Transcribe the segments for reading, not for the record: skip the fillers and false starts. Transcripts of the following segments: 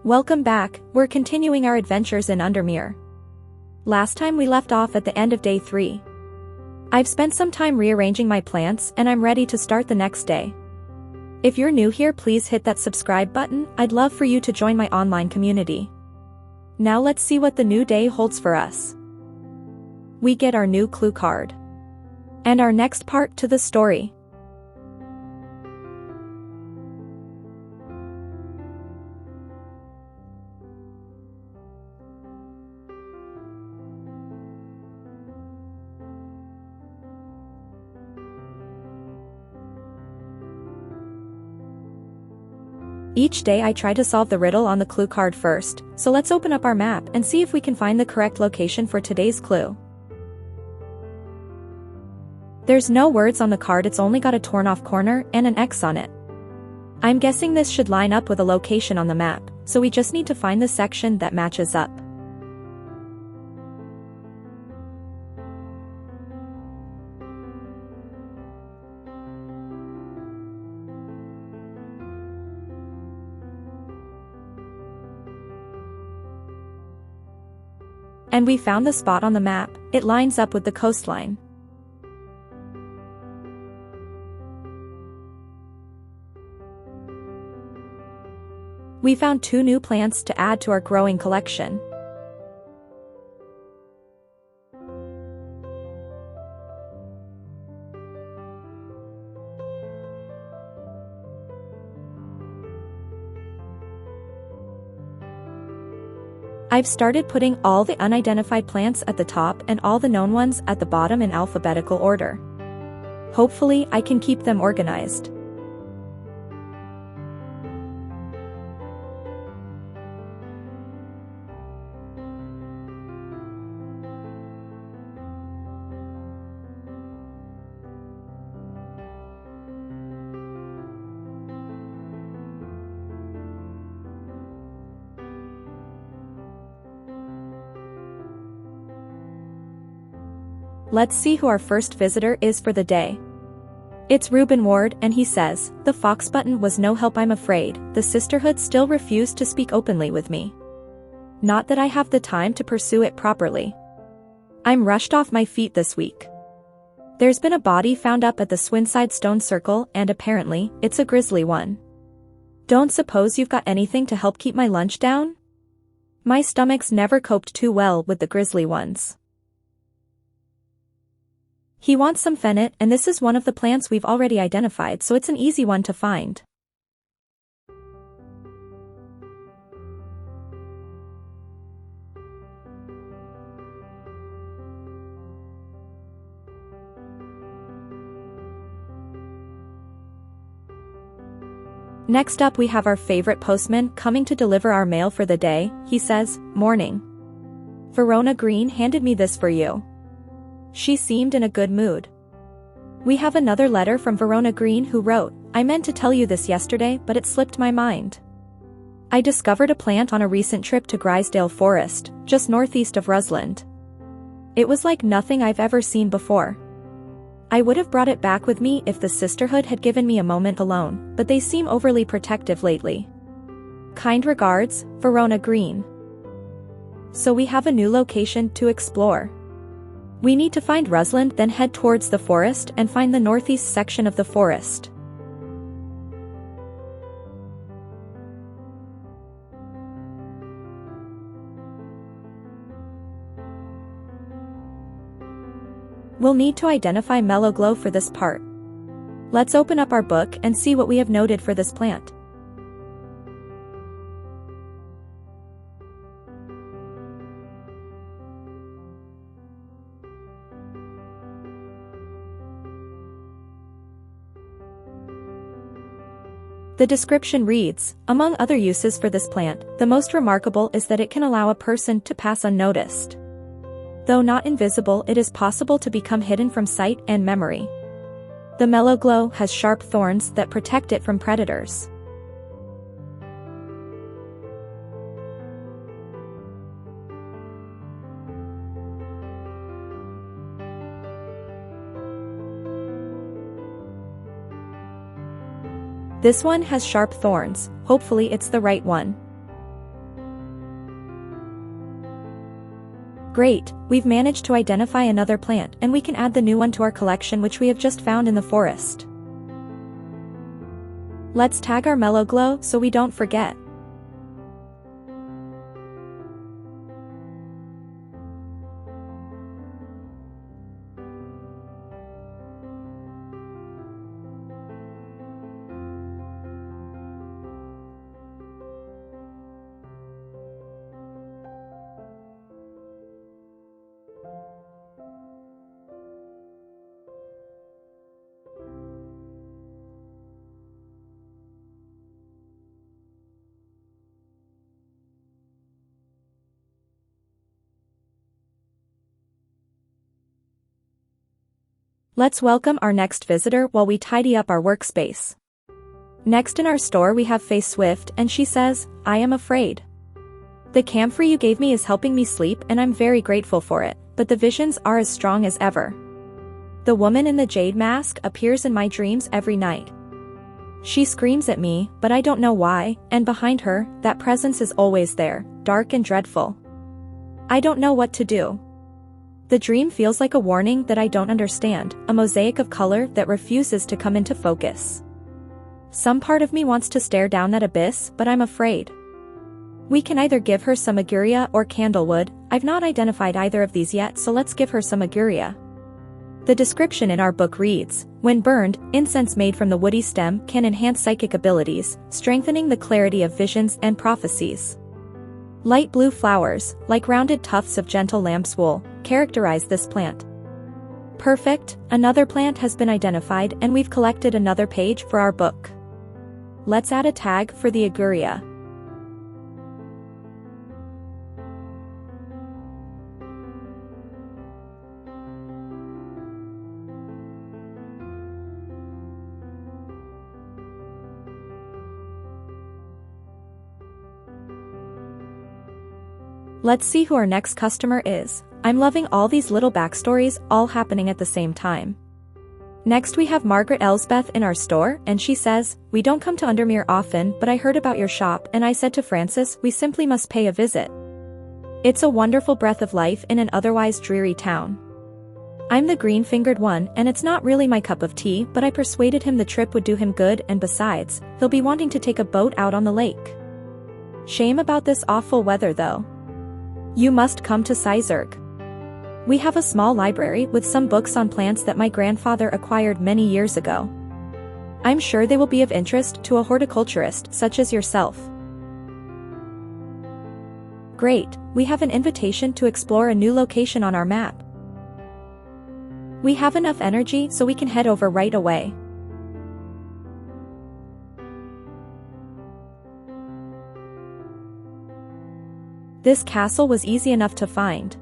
Welcome back, we're continuing our adventures in Undermere. Last time we left off at the end of day 3. I've spent some time rearranging my plants and I'm ready to start the next day. If you're new here, please hit that subscribe button. I'd love for you to join my online community. Now let's see what the new day holds for us. We get our new clue card. And our next part to the story. Each day I try to solve the riddle on the clue card first, so let's open up our map and see if we can find the correct location for today's clue. There's no words on the card, it's only got a torn off corner and an X on it. I'm guessing this should line up with a location on the map, so we just need to find the section that matches up. And we found the spot on the map. It lines up with the coastline. We found 2 new plants to add to our growing collection. I've started putting all the unidentified plants at the top and all the known ones at the bottom in alphabetical order. Hopefully, I can keep them organized. Let's see who our first visitor is for the day. It's Reuben Ward, and he says, "The fox button was no help, I'm afraid. The sisterhood still refused to speak openly with me. Not that I have the time to pursue it properly. I'm rushed off my feet this week. There's been a body found up at the Swinside Stone Circle, and apparently, it's a grisly one. Don't suppose you've got anything to help keep my lunch down? My stomach's never coped too well with the grisly ones." He wants some fennel, and this is one of the plants we've already identified, so it's an easy one to find. Next up we have our favorite postman coming to deliver our mail for the day. He says, "Morning. Verona Green handed me this for you." She seemed in a good mood. We have another letter from Verona Green who wrote, "I meant to tell you this yesterday, but it slipped my mind. I discovered a plant on a recent trip to Grisdale Forest, just northeast of Rusland. It was like nothing I've ever seen before. I would have brought it back with me if the sisterhood had given me a moment alone, but they seem overly protective lately. Kind regards, Verona Green." So we have a new location to explore. We need to find Rusland, then head towards the forest and find the northeast section of the forest. We'll need to identify Mellow Glow for this part. Let's open up our book and see what we have noted for this plant. The description reads, "Among other uses for this plant, the most remarkable is that it can allow a person to pass unnoticed. Though not invisible, it is possible to become hidden from sight and memory. The Mellow Glow has sharp thorns that protect it from predators." This one has sharp thorns, hopefully it's the right one. Great, we've managed to identify another plant and we can add the new one to our collection which we have just found in the forest. Let's tag our mellow glow so we don't forget. Let's welcome our next visitor while we tidy up our workspace. Next in our store we have Faye Swift and she says, I am afraid. The camphor you gave me is helping me sleep and I'm very grateful for it, but the visions are as strong as ever. The woman in the jade mask appears in my dreams every night. She screams at me, but I don't know why, and behind her, that presence is always there, dark and dreadful. I don't know what to do. The dream feels like a warning that I don't understand, a mosaic of color that refuses to come into focus. Some part of me wants to stare down that abyss, but I'm afraid. We can either give her some aguria or candlewood. I've not identified either of these yet, so let's give her some aguria. The description in our book reads, when burned, incense made from the woody stem can enhance psychic abilities, strengthening the clarity of visions and prophecies. Light blue flowers, like rounded tufts of gentle lamb's wool, characterize this plant. Perfect, another plant has been identified and we've collected another page for our book. Let's add a tag for the aguria. Let's see who our next customer is. I'm loving all these little backstories all happening at the same time. Next we have Margaret Elsbeth in our store and she says, we don't come to Undermere often but I heard about your shop and I said to Francis we simply must pay a visit. It's a wonderful breath of life in an otherwise dreary town. I'm the green-fingered one and it's not really my cup of tea but I persuaded him the trip would do him good and besides, he'll be wanting to take a boat out on the lake. Shame about this awful weather though. You must come to Sizerg. We have a small library with some books on plants that my grandfather acquired many years ago. I'm sure they will be of interest to a horticulturist such as yourself. Great, we have an invitation to explore a new location on our map. We have enough energy so we can head over right away. This castle was easy enough to find.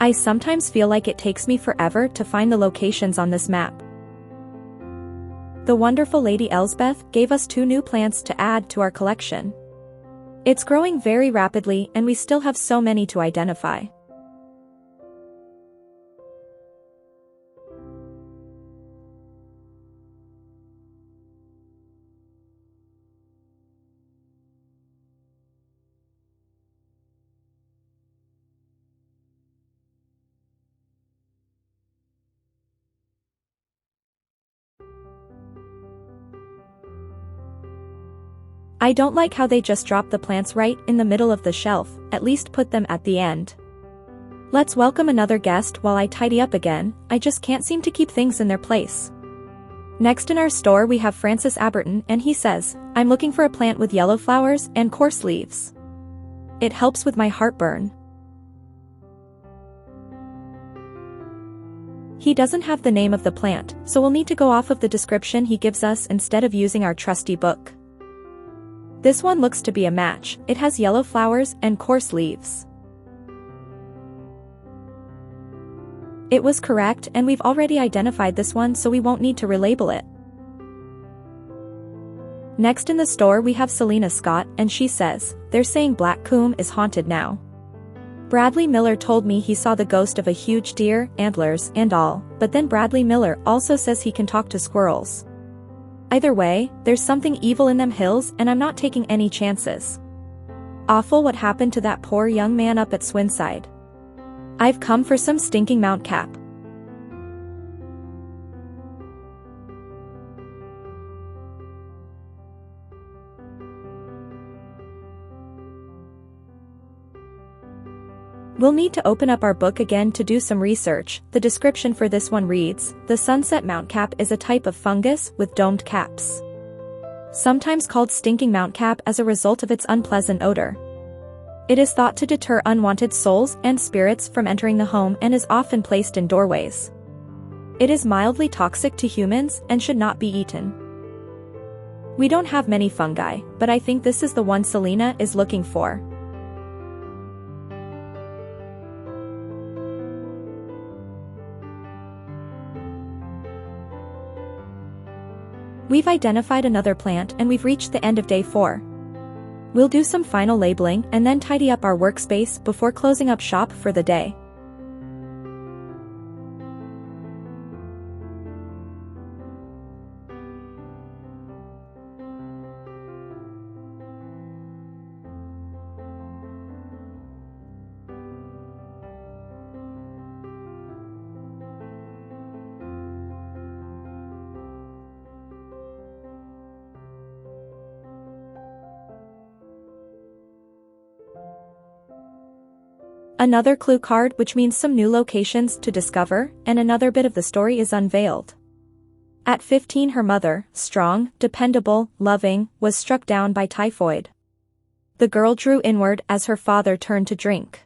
I sometimes feel like it takes me forever to find the locations on this map. The wonderful Lady Elsbeth gave us 2 new plants to add to our collection. It's growing very rapidly and we still have so many to identify. I don't like how they just drop the plants right in the middle of the shelf, at least put them at the end. Let's welcome another guest while I tidy up again, I just can't seem to keep things in their place. Next in our store we have Francis Aberton and he says, I'm looking for a plant with yellow flowers and coarse leaves. It helps with my heartburn. He doesn't have the name of the plant, so we'll need to go off of the description he gives us instead of using our trusty book. This one looks to be a match, it has yellow flowers and coarse leaves. It was correct and we've already identified this one so we won't need to relabel it. Next in the store we have Selena Scott and she says, they're saying Black Combe is haunted now. Bradley Miller told me he saw the ghost of a huge deer, antlers and all, but then Bradley Miller also says he can talk to squirrels. Either way, there's something evil in them hills and I'm not taking any chances. Awful what happened to that poor young man up at Swinside. I've come for some stinking Mount Cap. We'll need to open up our book again to do some research. The description for this one reads, the sunset Mount Cap is a type of fungus with domed caps. Sometimes called stinking Mount Cap as a result of its unpleasant odor. It is thought to deter unwanted souls and spirits from entering the home and is often placed in doorways. It is mildly toxic to humans and should not be eaten. We don't have many fungi, but I think this is the one Selena is looking for. We've identified another plant and we've reached the end of day 4. We'll do some final labeling and then tidy up our workspace before closing up shop for the day. Another clue card, which means some new locations to discover, and another bit of the story is unveiled. At 15, her mother, strong, dependable, loving, was struck down by typhoid. The girl drew inward as her father turned to drink.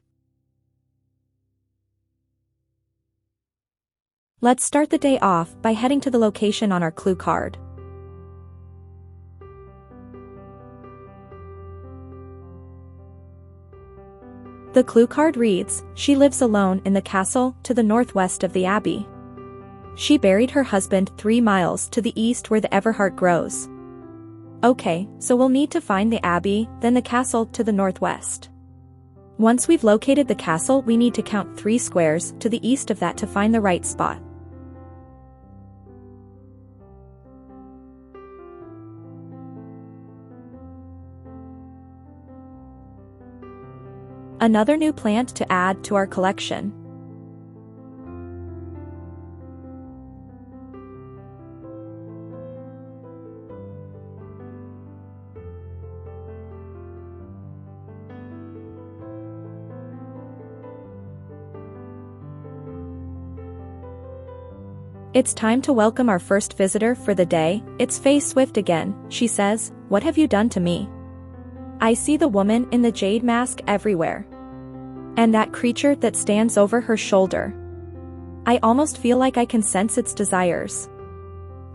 Let's start the day off by heading to the location on our clue card. The clue card reads, she lives alone in the castle to the northwest of the abbey. She buried her husband 3 miles to the east where the Everheart grows. Okay, so we'll need to find the abbey, then the castle to the northwest. Once we've located the castle, we need to count 3 squares to the east of that to find the right spot. Another new plant to add to our collection. It's time to welcome our first visitor for the day. It's Faye Swift again. She says, "What have you done to me? I see the woman in the jade mask everywhere. And that creature that stands over her shoulder. I almost feel like I can sense its desires.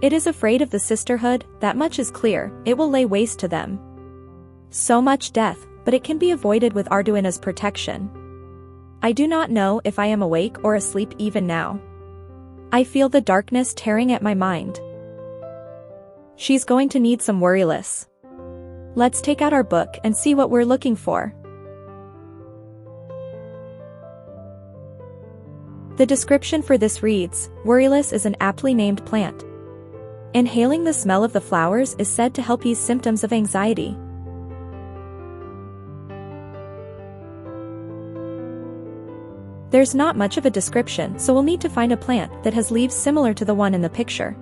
It is afraid of the sisterhood, that much is clear. It will lay waste to them. So much death, but it can be avoided with Arduino's protection. I do not know if I am awake or asleep even now. I feel the darkness tearing at my mind. She's going to need some worryless. Let's take out our book and see what we're looking for." The description for this reads, worryless is an aptly named plant. Inhaling the smell of the flowers is said to help ease symptoms of anxiety. There's not much of a description, so we'll need to find a plant that has leaves similar to the one in the picture.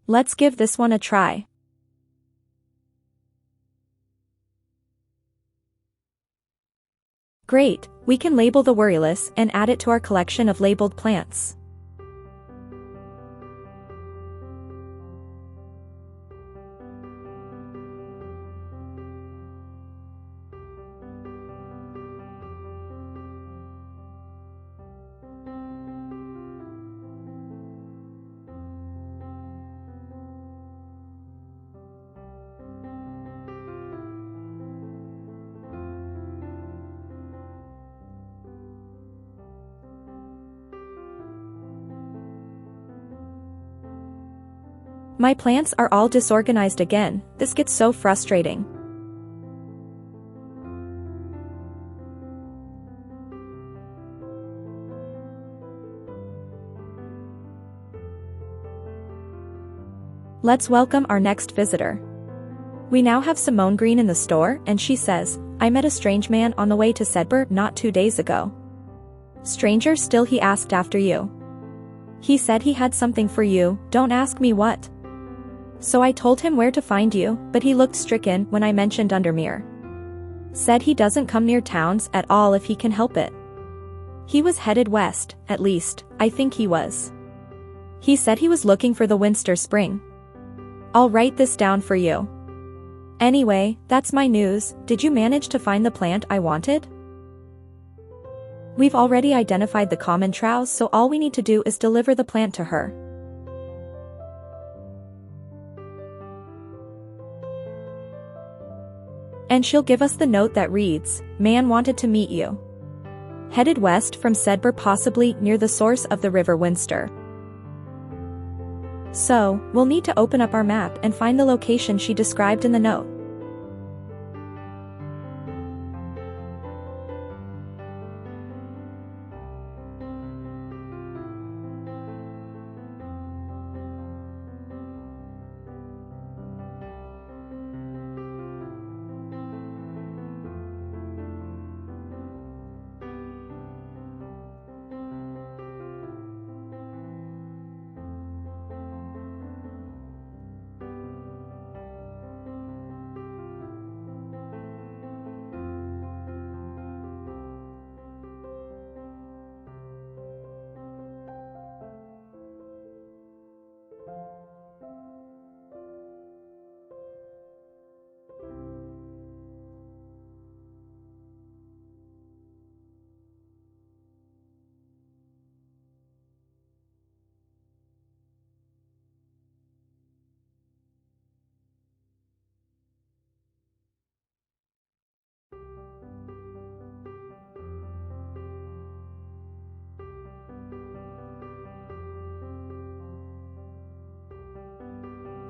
Let's give this one a try. Great, we can label the worryless and add it to our collection of labeled plants. My plants are all disorganized again, this gets so frustrating. Let's welcome our next visitor. We now have Simone Green in the store, and she says, I met a strange man on the way to Sedberg not 2 days ago. Stranger still, he asked after you. He said he had something for you, don't ask me what. So I told him where to find you, but he looked stricken when I mentioned Undermere. Said he doesn't come near towns at all if he can help it. He was headed west, at least, I think he was. He said he was looking for the Winster Spring. I'll write this down for you. Anyway, that's my news. Did you manage to find the plant I wanted? We've already identified the common trowse, so all we need to do is deliver the plant to her. And she'll give us the note that reads, Man wanted to meet you. Headed west from Sedberg, possibly near the source of the River Winster. So, we'll need to open up our map and find the location she described in the note.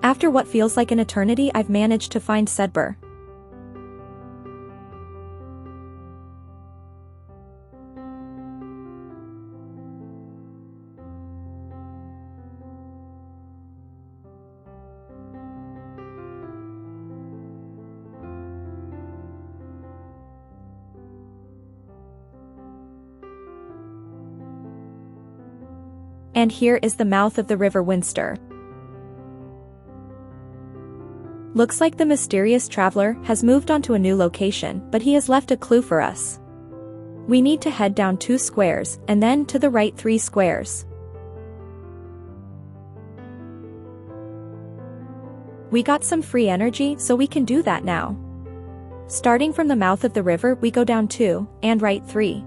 After what feels like an eternity, I've managed to find Sedberg. And here is the mouth of the River Winster. Looks like the mysterious traveler has moved on to a new location, but he has left a clue for us. We need to head down 2 squares, and then to the right 3 squares. We got some free energy, so we can do that now. Starting from the mouth of the river, we go down 2, and right 3.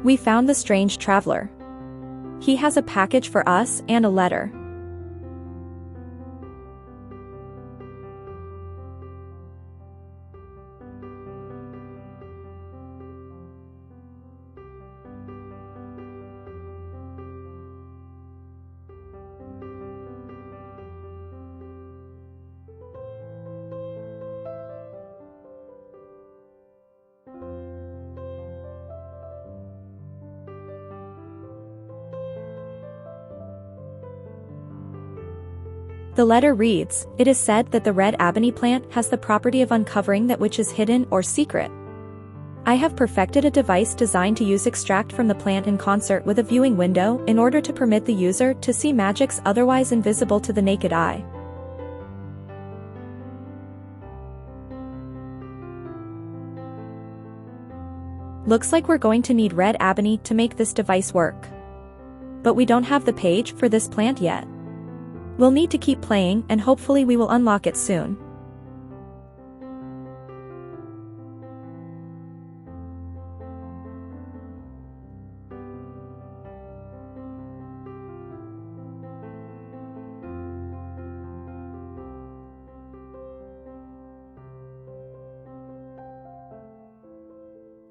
We found the strange traveler. He has a package for us and a letter. The letter reads, It is said that the red ebony plant has the property of uncovering that which is hidden or secret. I have perfected a device designed to use extract from the plant in concert with a viewing window in order to permit the user to see magics otherwise invisible to the naked eye. Looks like we're going to need red ebony to make this device work. But we don't have the page for this plant yet. We'll need to keep playing and hopefully we will unlock it soon.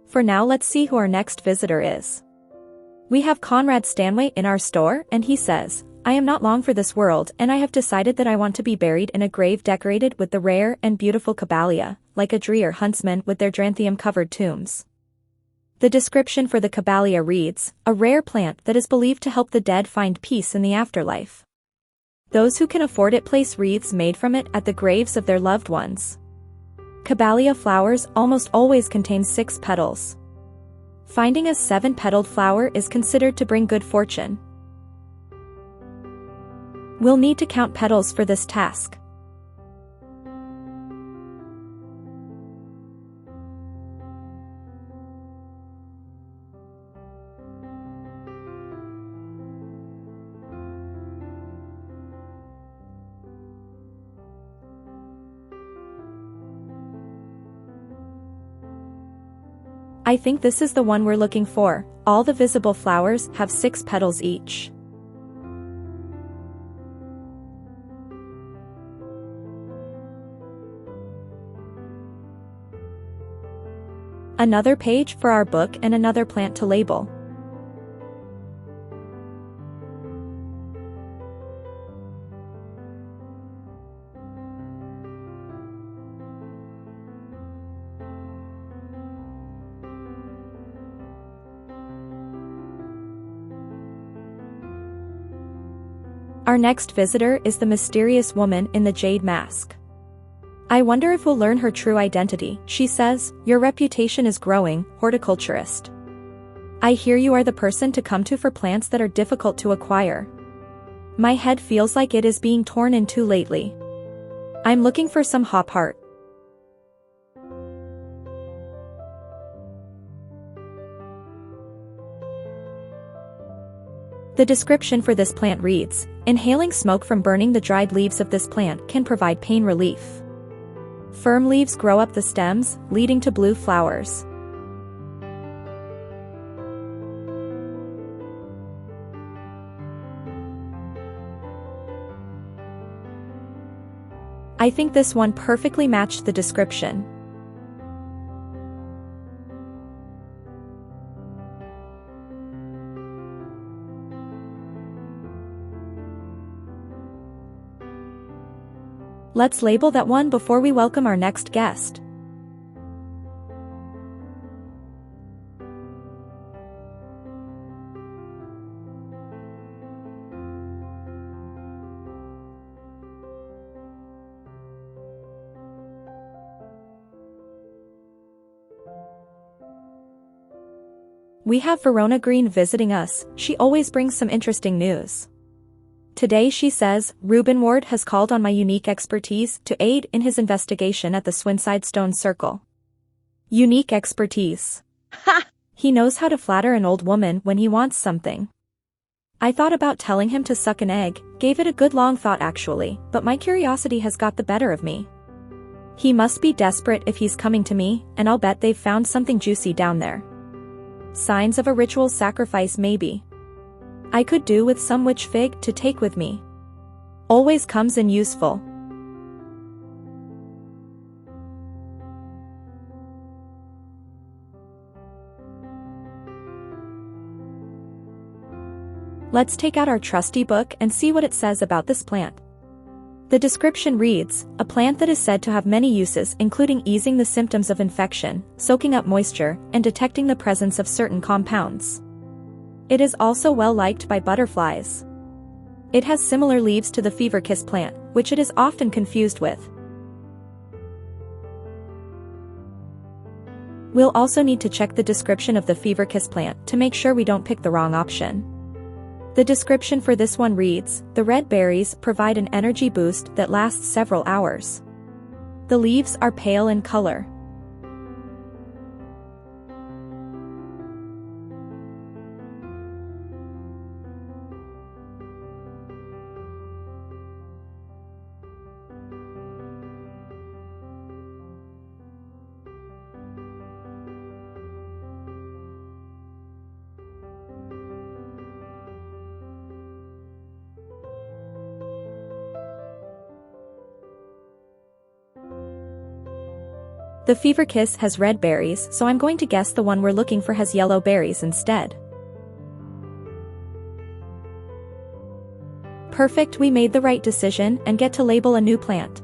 For now, let's see who our next visitor is. We have Conrad Stanway in our store and he says, I am not long for this world and I have decided that I want to be buried in a grave decorated with the rare and beautiful Caballia, like a Dree or huntsman with their Dranthium-covered tombs. The description for the Caballia reads, a rare plant that is believed to help the dead find peace in the afterlife. Those who can afford it place wreaths made from it at the graves of their loved ones. Caballia flowers almost always contain 6 petals. Finding a 7-petaled flower is considered to bring good fortune. We'll need to count petals for this task. I think this is the one we're looking for. All the visible flowers have 6 petals each. Another page for our book and another plant to label. Our next visitor is the mysterious woman in the jade mask. I wonder if we'll learn her true identity. She says, your reputation is growing, horticulturist. I hear you are the person to come to for plants that are difficult to acquire. My head feels like it is being torn in two lately. I'm looking for some hop heart. The description for this plant reads, inhaling smoke from burning the dried leaves of this plant can provide pain relief. Firm leaves grow up the stems, leading to blue flowers. I think this one perfectly matched the description. Let's label that one before we welcome our next guest. We have Verona Green visiting us. She always brings some interesting news. Today she says, Reuben Ward has called on my unique expertise to aid in his investigation at the Swinside Stone Circle. Unique expertise. Ha! He knows how to flatter an old woman when he wants something. I thought about telling him to suck an egg, gave it a good long thought actually, but my curiosity has got the better of me. He must be desperate if he's coming to me, and I'll bet they've found something juicy down there. Signs of a ritual sacrifice maybe. I could do with some witch fig to take with me. Always comes in useful. Let's take out our trusty book and see what it says about this plant. The description reads, a plant that is said to have many uses including easing the symptoms of infection, soaking up moisture, and detecting the presence of certain compounds. It is also well liked by butterflies. It has similar leaves to the fever kiss plant, which it is often confused with. We'll also need to check the description of the fever kiss plant to make sure we don't pick the wrong option. The description for this one reads, the red berries provide an energy boost that lasts several hours. The leaves are pale in color. The fever kiss has red berries, so I'm going to guess the one we're looking for has yellow berries instead. Perfect, we made the right decision and get to label a new plant.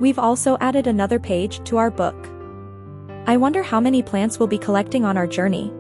We've also added another page to our book. I wonder how many plants we'll be collecting on our journey.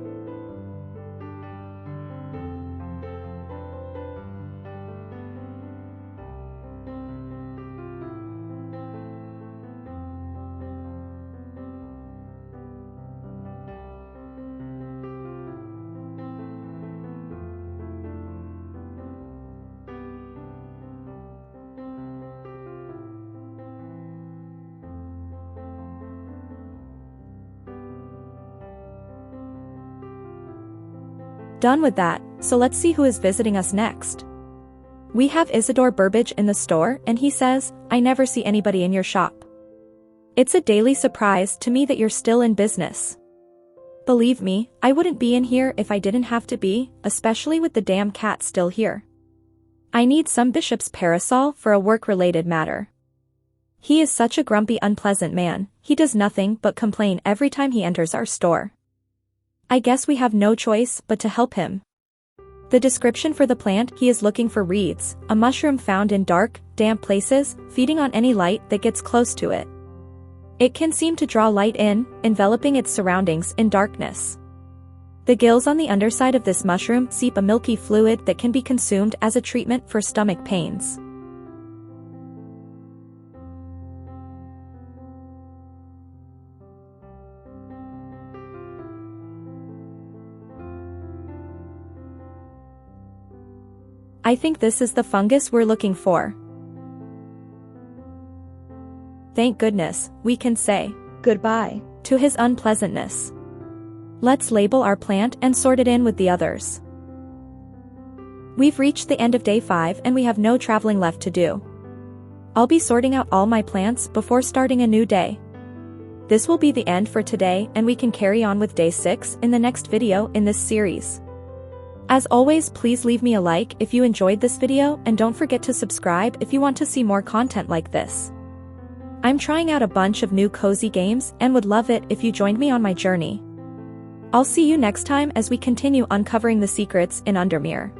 Done with that, so let's see who is visiting us next. We have Isidore Burbage in the store and he says, I never see anybody in your shop. It's a daily surprise to me that you're still in business. Believe me, I wouldn't be in here if I didn't have to be, especially with the damn cat still here. I need some bishop's parasol for a work-related matter. He is such a grumpy, unpleasant man, he does nothing but complain every time he enters our store. I guess we have no choice but to help him. The description for the plant: he is looking for reeds, a mushroom found in dark, damp places, feeding on any light that gets close to it. It can seem to draw light in, enveloping its surroundings in darkness. The gills on the underside of this mushroom seep a milky fluid that can be consumed as a treatment for stomach pains. I think this is the fungus we're looking for. Thank goodness, we can say goodbye to his unpleasantness. Let's label our plant and sort it in with the others. We've reached the end of day 5 and we have no traveling left to do. I'll be sorting out all my plants before starting a new day. This will be the end for today and we can carry on with day 6 in the next video in this series. As always, please leave me a like if you enjoyed this video and don't forget to subscribe if you want to see more content like this. I'm trying out a bunch of new cozy games and would love it if you joined me on my journey. I'll see you next time as we continue uncovering the secrets in Undermere.